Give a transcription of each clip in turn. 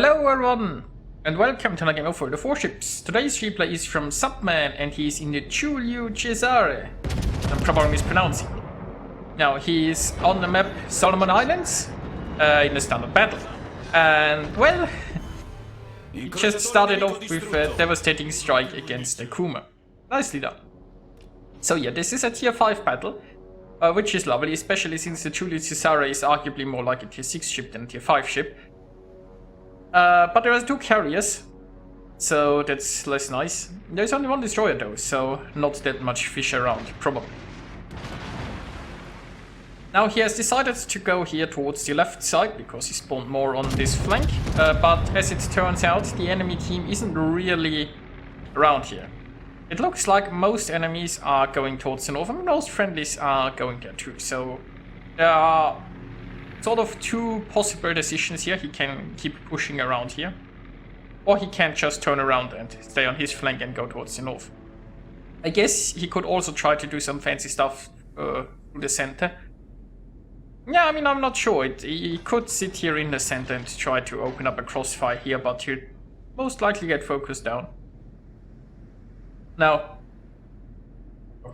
Hello everyone, and welcome to another game over the Warships. Today's replay is from Subman, and he's in the Giulio Cesare. I'm probably mispronouncing. Now, he's on the map Solomon Islands, in the standard battle. And, well, he just started off with a devastating strike against the Kuma. Nicely done. So yeah, this is a tier 5 battle, which is lovely, especially since the Giulio Cesare is arguably more like a tier 6 ship than a tier 5 ship. But there are 2 carriers, so that's less nice. There's only 1 destroyer though, so not that much fish around, probably. Now he has decided to go here towards the left side, because he spawned more on this flank. But as it turns out, the enemy team isn't really around here. It looks like most enemies are going towards the north, and most friendlies are going there too. So there are sort of 2 possible decisions here. He can keep pushing around here, or he can just turn around and stay on his flank and go towards the north. I guess he could also try to do some fancy stuff through the center. Yeah, I mean, I'm not sure. He could sit here in the center and try to open up a crossfire here, but he'll most likely get focused down. Now,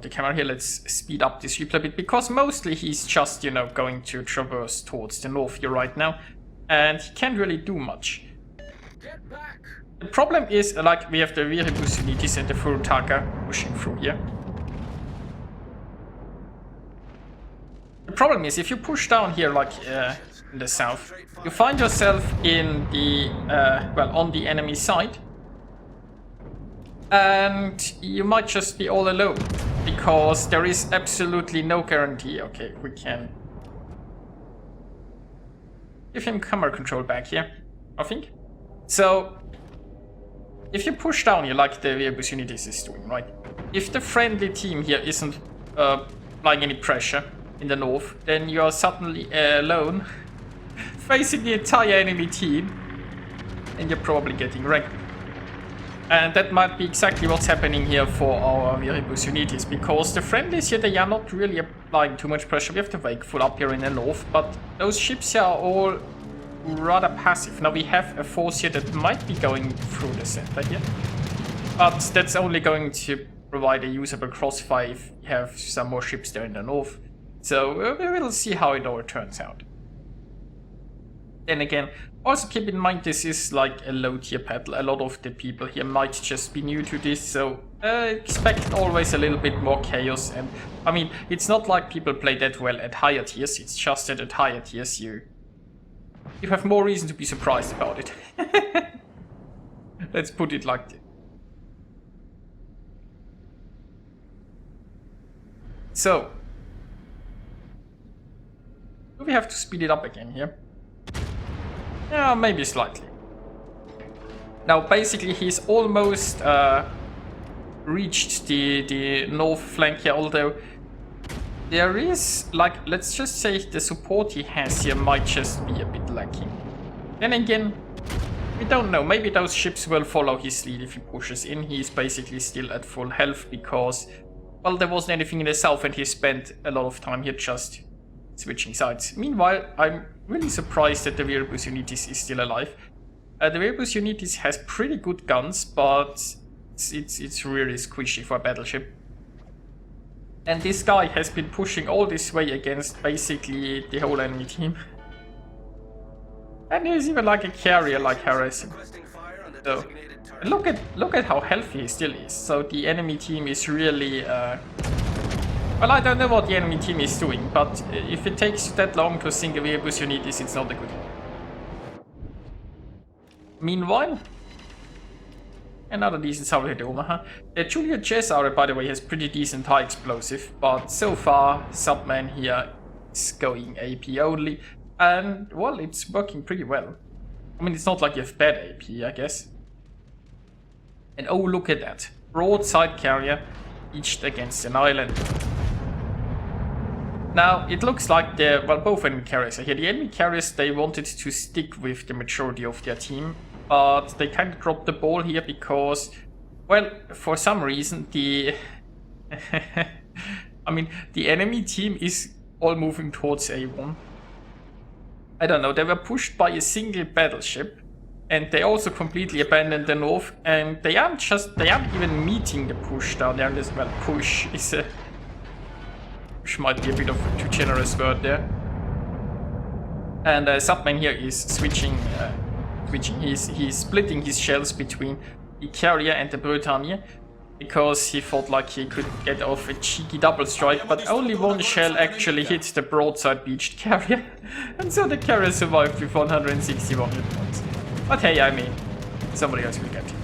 the camera here, let's speed up this replay a bit, because mostly he's just, you know, going to traverse towards the north here right now, and he can't really do much. Get back. The problem is, like, we have the Warships unities and the Furutaka pushing through here. The problem is, if you push down here, like in the south, you find yourself in the, well, on the enemy side, and you might just be all alone, because there is absolutely no guarantee. Okay, we can give him camera control back here, I think. So, if you push down here like the Warships unities is doing, right? If the friendly team here isn't applying any pressure in the north, then you are suddenly alone facing the entire enemy team, and you're probably getting wrecked. And that might be exactly what's happening here for our Warships unities, because the friendlies here, they are not really applying too much pressure. We have the Wakeful up here in the north, but those ships here are all rather passive. Now we have a force here that might be going through the center here, but that's only going to provide a usable crossfire if you have some more ships there in the north. So we will see how it all turns out. Then again, also keep in mind this is like a low tier battle. A lot of the people here might just be new to this, so expect always a little bit more chaos. And I mean, it's not like people play that well at higher tiers, it's just that at higher tiers you have more reason to be surprised about it. Let's put it like that. So, do we have to speed it up again here? Yeah, maybe slightly. Now, basically, he's almost reached the north flank here, although there is, like, let's just say the support he has here might just be a bit lacking. Then again, we don't know. Maybe those ships will follow his lead if he pushes in. He's basically still at full health because, well, there wasn't anything in the south and he spent a lot of time here just switching sides. Meanwhile, I'm really surprised that the Warships unities is still alive. The Warships unities has pretty good guns, but it's really squishy for a battleship. And this guy has been pushing all this way against basically the whole enemy team. And there's even like a carrier like harassing. So look at how healthy he still is. So the enemy team is really well, I don't know what the enemy team is doing, but if it takes that long to sink a Warships unities, it's not a good one. Meanwhile, another decent solid hit Omaha. The Giulio Cesare, by the way, has pretty decent high explosive, but so far, Subman here is going AP only, and, well, it's working pretty well. I mean, it's not like you have bad AP, I guess. And oh, look at that. Broadside carrier reached against an island. Now, it looks like well, both enemy carriers are here. The enemy carriers, they wanted to stick with the majority of their team, but they kind of dropped the ball here because, well, for some reason, the I mean, the enemy team is all moving towards A1. I don't know, they were pushed by a single battleship, And they also completely abandoned the north, and they aren't even meeting the push down there. Well, push might be a bit of a too generous word there. And Subman here is switching. He's splitting his shells between the carrier and the Bretagne, because he thought like he could get off a cheeky double strike, but only one shell actually hit the broadside beached carrier, and so the carrier survived with 161 hit points. But hey, I mean, somebody else will get it.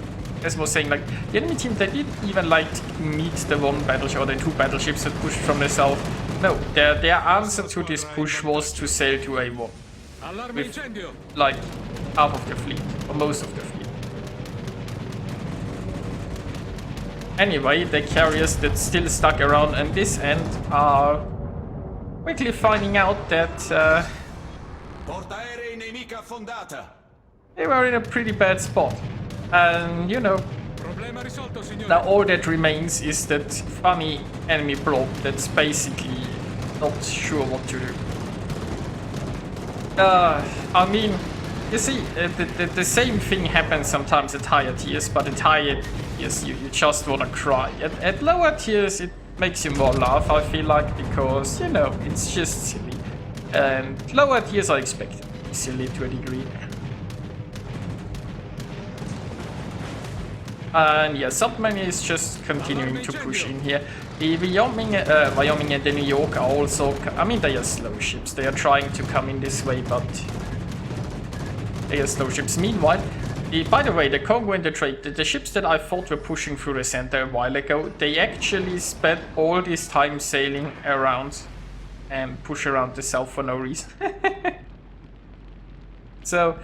As I was saying, like, the enemy team, they didn't even like meet the one battleship or the two battleships that pushed from the south. No, their answer to this push was to sail to A1. With, like, half of the fleet, or most of the fleet. Anyway, the carriers that still stuck around on this end are quickly finding out that they were in a pretty bad spot. And, you know, now all that remains is that funny enemy blob that's basically not sure what to do. I mean, you see, the same thing happens sometimes at higher tiers, but at higher tiers you just wanna cry. At lower tiers it makes you more laugh, I feel like, because, you know, it's just silly. And lower tiers are expected to be silly to a degree. And yeah, Subman is just continuing to push in here. The Wyoming and the New York are also, I mean, they are slow ships. They are trying to come in this way, but they are slow ships. Meanwhile, by the way, the Congo and the Drake, the ships that I thought were pushing through the center a while ago, they actually spent all this time sailing around and push around the south for no reason. So,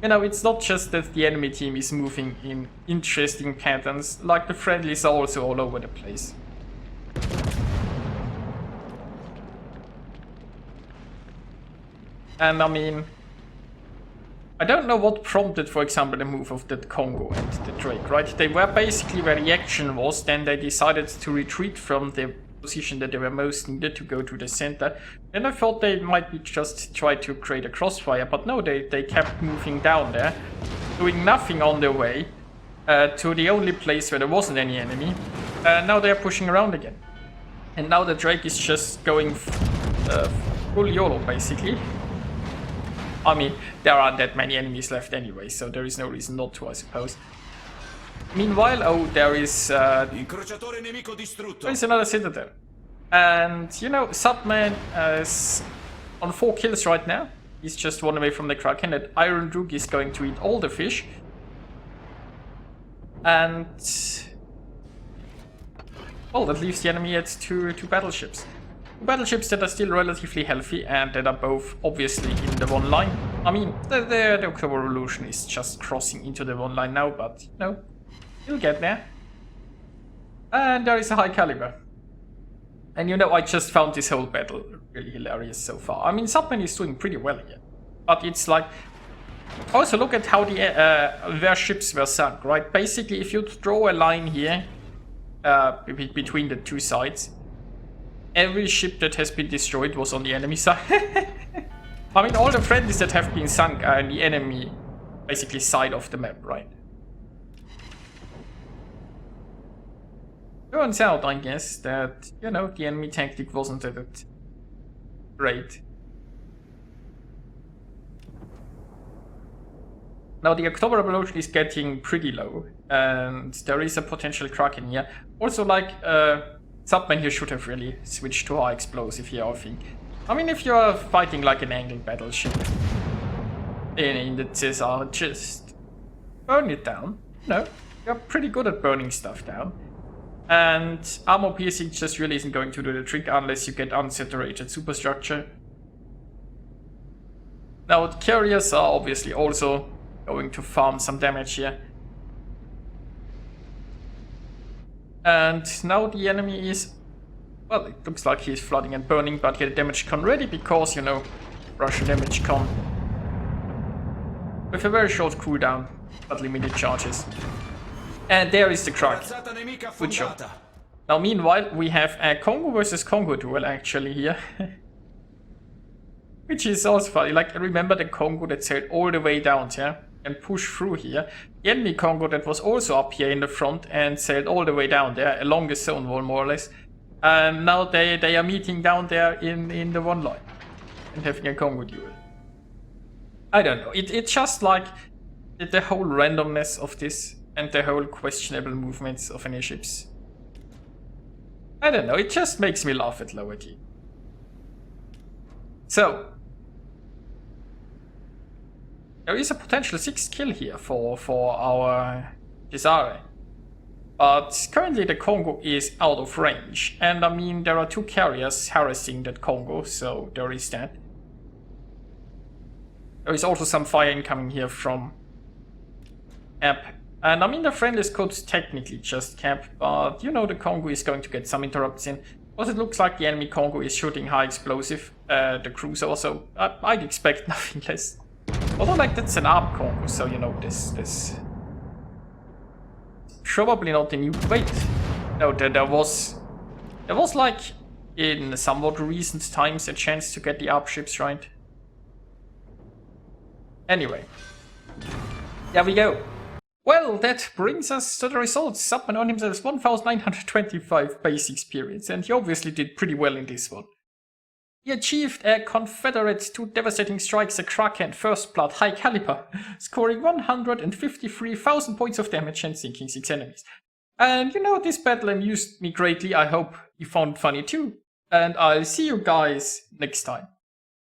you know, it's not just that the enemy team is moving in interesting patterns, like the friendlies are also all over the place. And I mean, I don't know what prompted, for example, the move of the Congo and the Drake, right? They were basically where the action was, then they decided to retreat from the position that they were most needed to go to the center. Then I thought they might be just try to create a crossfire, but no, they kept moving down there, doing nothing on their way to the only place where there wasn't any enemy. Now they're pushing around again. And now the Drake is just going full YOLO, basically. I mean, there aren't that many enemies left anyway, so there is no reason not to, I suppose. Meanwhile, oh, there is another citadel. And, you know, Subman is on 4 kills right now. He's just 1 away from the Kraken. That Iron Duke is going to eat all the fish. And, well, that leaves the enemy at two battleships. Battleships that are still relatively healthy and that are both obviously in the one line. I mean, the October Revolution is just crossing into the one line now, but, you know, you'll get there. And there is a high caliber. And you know, I just found this whole battle really hilarious so far. I mean, Subman is doing pretty well here. But it's like, also look at how their ships were sunk, right? Basically, if you draw a line here between the two sides, every ship that has been destroyed was on the enemy side. I mean, all the friendlies that have been sunk are on the enemy, basically, side of the map, right? Turns out, I guess, that, you know, the enemy tactic wasn't that great. Now, the October Revolution is getting pretty low, and there is a potential Kraken here. Also, like, Subman here should have really switched to high explosive here, I think. I mean, if you're fighting like an angled battleship in the Cesare, just burn it down. No, you're pretty good at burning stuff down. And armor piercing just really isn't going to do the trick unless you get unsaturated superstructure. Now, the carriers are obviously also going to farm some damage here. And now the enemy is, well, it looks like he's flooding and burning, but he had a damage con ready because, you know, Russian damage con. With a very short cooldown, but limited charges. And there is the Krug. Good shot. Now, meanwhile, we have a Congo versus Congo duel actually here. Which is also funny. Like, remember the Congo that sailed all the way down, yeah? and push through here. The enemy Congo that was also up here in the front and sailed all the way down there along the zone wall more or less. And now they are meeting down there in the one line and having a Congo duel. I don't know. It's just like the whole randomness of this and the whole questionable movements of any ships. I don't know. It just makes me laugh at lower T. So there is a potential 6th kill here for our Cesare. But currently the Congo is out of range. And I mean, there are 2 carriers harassing that Congo, so there is that. There is also some fire incoming here from App. And I mean, the friendlies could technically just cap, but you know the Congo is going to get some interrupts in. But it looks like the enemy Congo is shooting high explosive, the cruiser also. I'd expect nothing less. Although, like, that's an ARP Congo, so you know this probably not a new. Wait, no, there was like in somewhat recent times a chance to get the ARP ships, right? Anyway, there we go. Well, that brings us to the results. Subman on himself 1925 base experience, and he obviously did pretty well in this one. He achieved a Confederate 2 devastating strikes, a Kraken First Blood High Caliber, scoring 153,000 points of damage and sinking 6 enemies. And you know, this battle amused me greatly. I hope you found it funny too. And I'll see you guys next time.